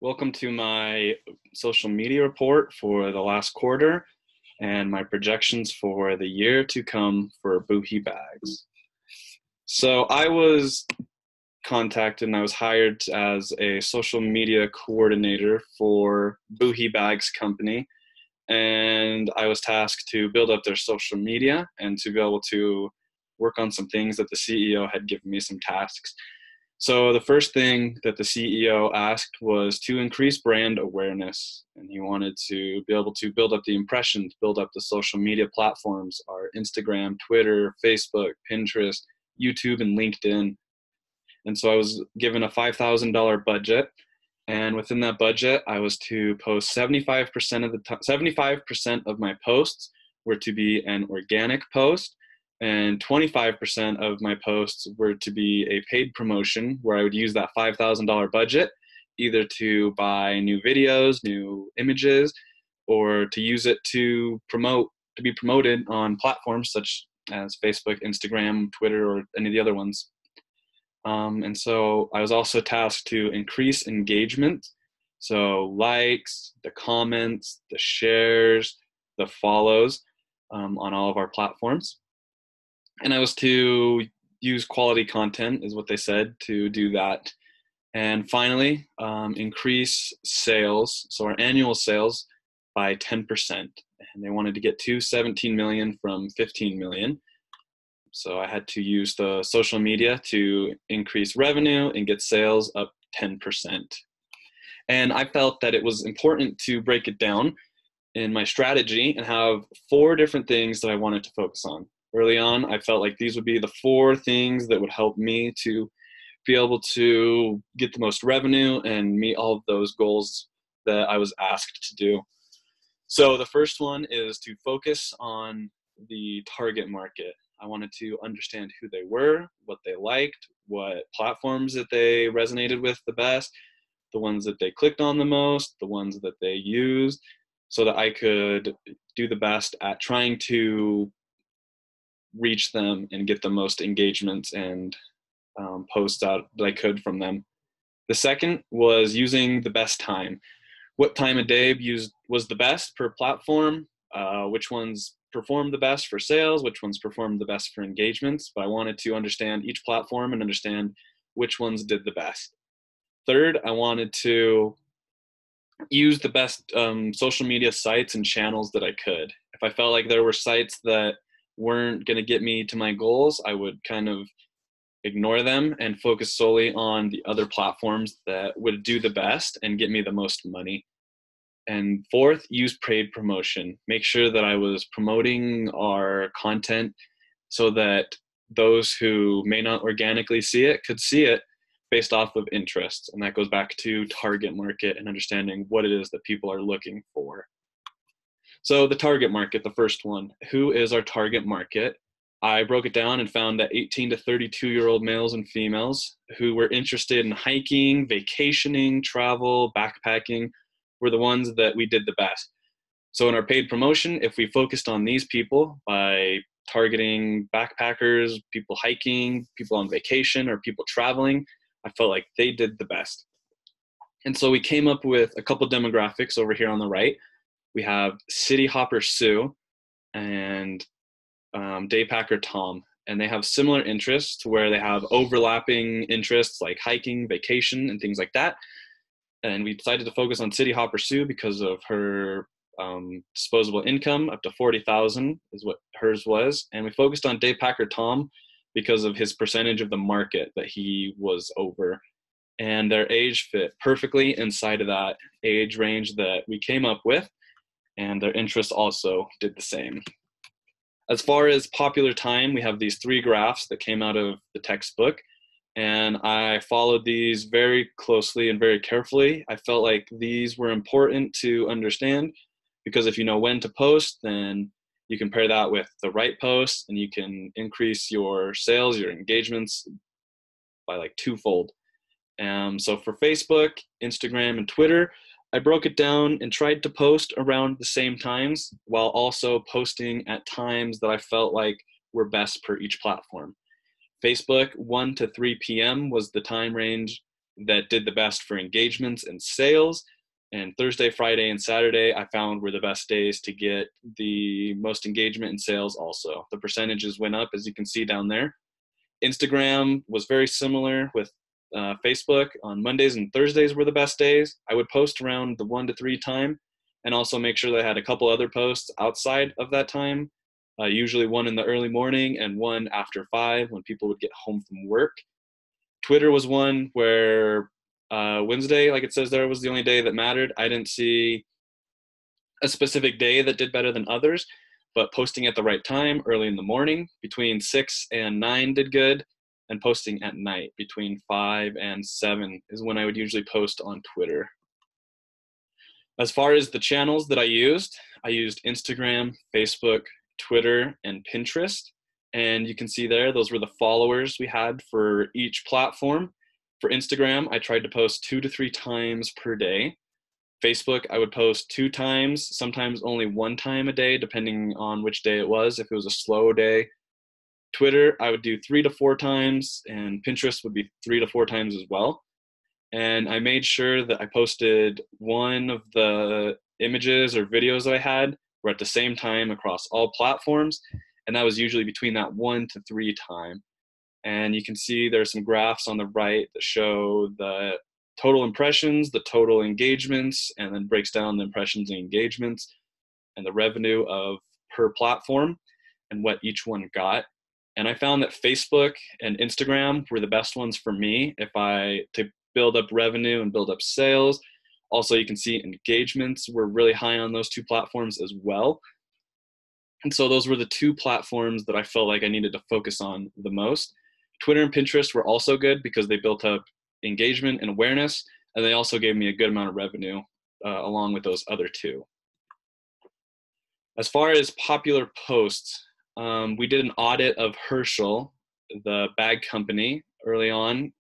Welcome to my social media report for the last quarter and my projections for the year to come for Buhi bags. So I was contacted and I was hired as a social media coordinator for Buhi Bags company, and I was tasked to build up their social media and to be able to work on some things that the CEO had given me some tasks. So the first thing that the CEO asked was to increase brand awareness, and he wanted to be able to build up the impressions, build up the social media platforms, our Instagram, Twitter, Facebook, Pinterest, YouTube, and LinkedIn. And so I was given a $5,000 budget, and within that budget, I was to post 75% of 75% of my posts were to be an organic post, and 25% of my posts were to be a paid promotion where I would use that $5,000 budget either to buy new videos, new images, or to use it to be promoted on platforms such as Facebook, Instagram, Twitter, or any of the other ones. And so I was also tasked to increase engagement. So likes, the comments, the shares, the follows on all of our platforms. And I was to use quality content, is what they said, to do that. And finally, increase sales, so our annual sales, by 10%. And they wanted to get to 17 million from 15 million. So I had to use the social media to increase revenue and get sales up 10%. And I felt that it was important to break it down in my strategy and have 4 different things that I wanted to focus on. Early on, I felt like these would be the 4 things that would help me to be able to get the most revenue and meet all of those goals that I was asked to do. So the first one is to focus on the target market. I wanted to understand who they were, what they liked, what platforms that they resonated with the best, the ones that they clicked on the most, the ones that they used, so that I could do the best at trying to reach them and get the most engagements and posts out that I could from them. The second was using the best time. What time of day was the best per platform, which ones performed the best for sales, which ones performed the best for engagements, but I wanted to understand each platform and understand which ones did the best. Third, I wanted to use the best social media sites and channels that I could. If I felt like there were sites that weren't going to get me to my goals, I would kind of ignore them and focus solely on the other platforms that would do the best and get me the most money. And fourth, use paid promotion. Make sure that I was promoting our content so that those who may not organically see it could see it based off of interests. And that goes back to target market and understanding what it is that people are looking for. So the target market, the first one, who is our target market? I broke it down and found that 18 to 32-year-old males and females who were interested in hiking, vacationing, travel, backpacking were the ones that we did the best. So in our paid promotion, if we focused on these people by targeting backpackers, people hiking, people on vacation, or people traveling, I felt like they did the best. And so we came up with a couple demographics over here on the right. We have City Hopper Sue and Daypacker Tom, and they have similar interests to where they have overlapping interests like hiking, vacation, and things like that. And we decided to focus on City Hopper Sue because of her disposable income up to $40,000 is what hers was, and we focused on Daypacker Tom because of his percentage of the market that he was over, and their age fit perfectly inside of that age range that we came up with, and their interests also did the same. As far as popular time, we have these 3 graphs that came out of the textbook, and I followed these very closely and very carefully. I felt like these were important to understand because if you know when to post, then you can pair that with the right post and you can increase your sales, your engagements by like 2-fold. So for Facebook, Instagram, and Twitter, I broke it down and tried to post around the same times while also posting at times that I felt like were best per each platform. Facebook, 1 to 3 p.m. was the time range that did the best for engagements and sales. And Thursday, Friday, and Saturday, I found were the best days to get the most engagement and sales also. The percentages went up, as you can see down there. Instagram was very similar with Facebook. On Mondays and Thursdays were the best days. I would post around the 1 to 3 time, and also make sure that I had a couple other posts outside of that time, usually one in the early morning and one after 5 when people would get home from work. Twitter was one where Wednesday, like it says there, was the only day that mattered. I didn't see a specific day that did better than others, but posting at the right time, early in the morning, between 6 and 9 did good, and posting at night between 5 and 7 is when I would usually post on Twitter. As far as the channels that I used Instagram, Facebook, Twitter, and Pinterest. And you can see there, those were the followers we had for each platform. For Instagram, I tried to post 2 to 3 times per day. Facebook, I would post 2 times, sometimes only 1 time a day, depending on which day it was, if it was a slow day. Twitter, I would do 3 to 4 times, and Pinterest would be 3 to 4 times as well. And I made sure that I posted one of the images or videos that I had were at the same time across all platforms, and that was usually between that 1 to 3 time. And you can see there's some graphs on the right that show the total impressions, the total engagements, and then breaks down the impressions and engagements and the revenue of per platform and what each one got. And I found that Facebook and Instagram were the best ones for me to build up revenue and build up sales. Also, you can see engagements were really high on those 2 platforms as well. And so those were the 2 platforms that I felt like I needed to focus on the most. Twitter and Pinterest were also good because they built up engagement and awareness, and they also gave me a good amount of revenue along with those other 2. As far as popular posts, we did an audit of Herschel, the bag company, early on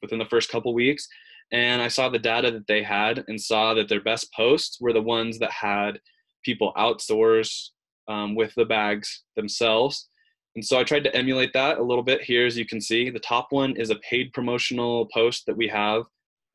within the first couple weeks, and I saw the data that they had and saw that their best posts were the ones that had people outdoors with the bags themselves. And so I tried to emulate that a little bit here. As you can see, the top one is a paid promotional post that we have,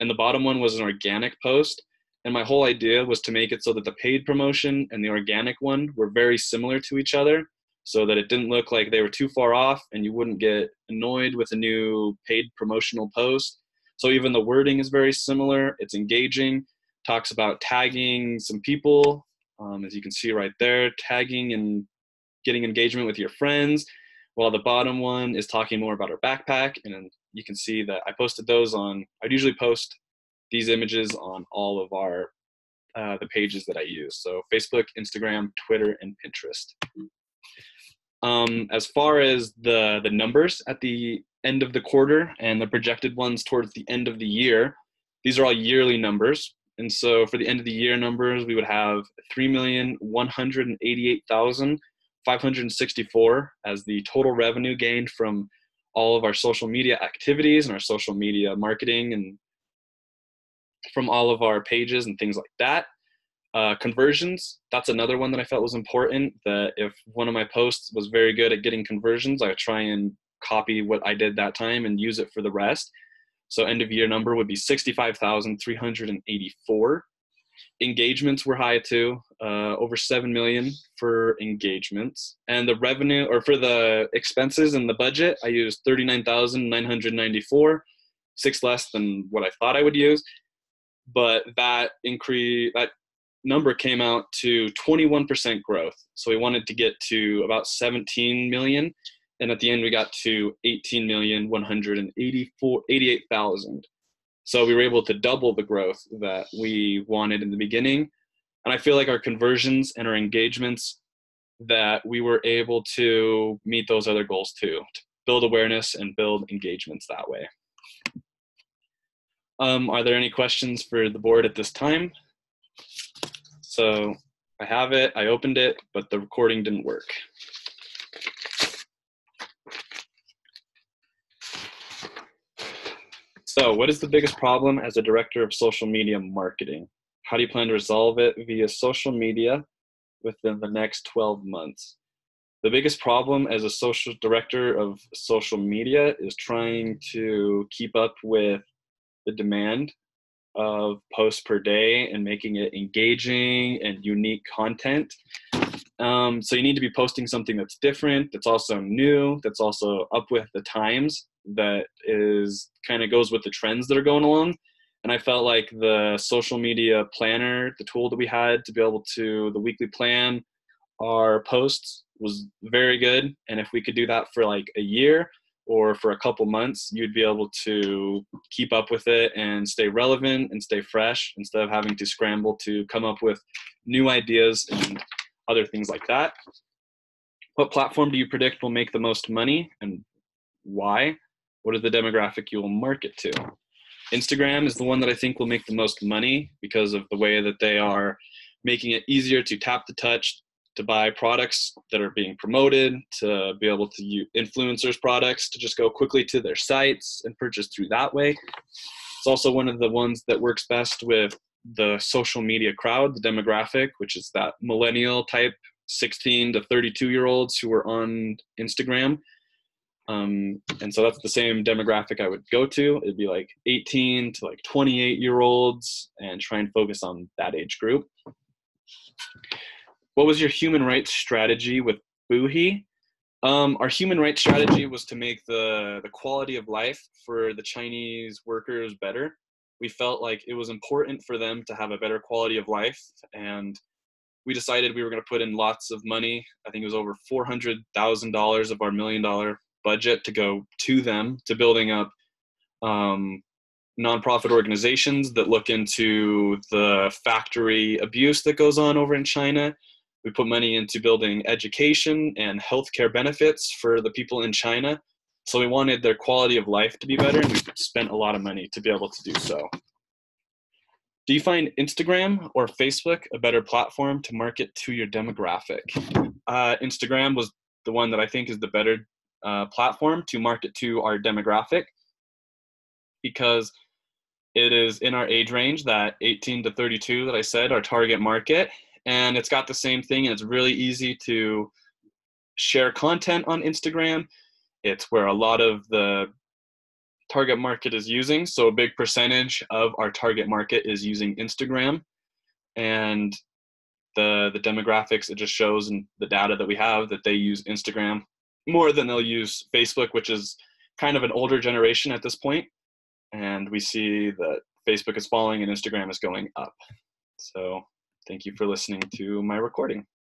and the bottom one was an organic post. And my whole idea was to make it so that the paid promotion and the organic one were very similar to each other, so that it didn't look like they were too far off and you wouldn't get annoyed with a new paid promotional post. So even the wording is very similar. It's engaging, talks about tagging some people, as you can see right there, tagging and getting engagement with your friends, while the bottom one is talking more about our backpack. And you can see that I posted those I'd usually post these images on all of our the pages that I use. So Facebook, Instagram, Twitter, and Pinterest. As far as the numbers at the end of the quarter and the projected ones towards the end of the year, these are all yearly numbers. And so for the end of the year numbers, we would have 3,188,564 as the total revenue gained from all of our social media activities and our social media marketing and from all of our pages and things like that. Conversions, that's another one that I felt was important, that if one of my posts was very good at getting conversions, I would try and copy what I did that time and use it for the rest. So end of year number would be 65,384. Engagements were high too, over 7 million for engagements. And the revenue, or for the expenses and the budget, I used 39,994, 6 less than what I thought I would use. But that number came out to 21% growth. So we wanted to get to about 17 million. And at the end, we got to 18,188,000. So we were able to double the growth that we wanted in the beginning. And I feel like our conversions and our engagements, that we were able to meet those other goals too, to build awareness and build engagements that way. Are there any questions for the board at this time? So I have it, I opened it, but the recording didn't work. So what is the biggest problem as a director of social media marketing? How do you plan to resolve it via social media within the next 12 months? The biggest problem as a social director of social media is trying to keep up with the demand of posts per day and making it engaging and unique content. So you need to be posting something that's different, that's also new, that's also up with the times, that is kind of goes with the trends that are going along. And I felt like the social media planner, the tool that we had to be able to the weekly plan our posts, was very good. And if we could do that for like a year or for a couple months, you'd be able to keep up with it and stay relevant and stay fresh instead of having to scramble to come up with new ideas and other things like that. What platform do you predict will make the most money and why? What is the demographic you will market to? Instagram is the one that I think will make the most money because of the way that they are making it easier to tap the touch, to buy products that are being promoted, to be able to use influencers' products, to just go quickly to their sites and purchase through that way. It's also one of the ones that works best with the social media crowd, the demographic, which is that millennial type 16 to 32-year-olds who are on Instagram. And so that's the same demographic I would go to. It'd be like 18 to like 28-year-olds and try and focus on that age group. What was your human rights strategy with Buhi? Our human rights strategy was to make the quality of life for the Chinese workers better. We felt like it was important for them to have a better quality of life, and we decided we were going to put in lots of money. I think it was over $400,000 of our $1 million budget to go to them, to building up nonprofit organizations that look into the factory abuse that goes on over in China. We put money into building education and healthcare benefits for the people in China. So we wanted their quality of life to be better, and we spent a lot of money to be able to do so. Do you find Instagram or Facebook a better platform to market to your demographic? Instagram was the one that I think is the better platform to market to our demographic, because it is in our age range, that 18 to 32 that I said, our target market. And it's got the same thing, and it's really easy to share content on Instagram. It's where a lot of the target market is using. So a big percentage of our target market is using Instagram. And the demographics, it just shows in the data that we have that they use Instagram more than they'll use Facebook, which is kind of an older generation at this point. And we see that Facebook is falling and Instagram is going up. So thank you for listening to my recording.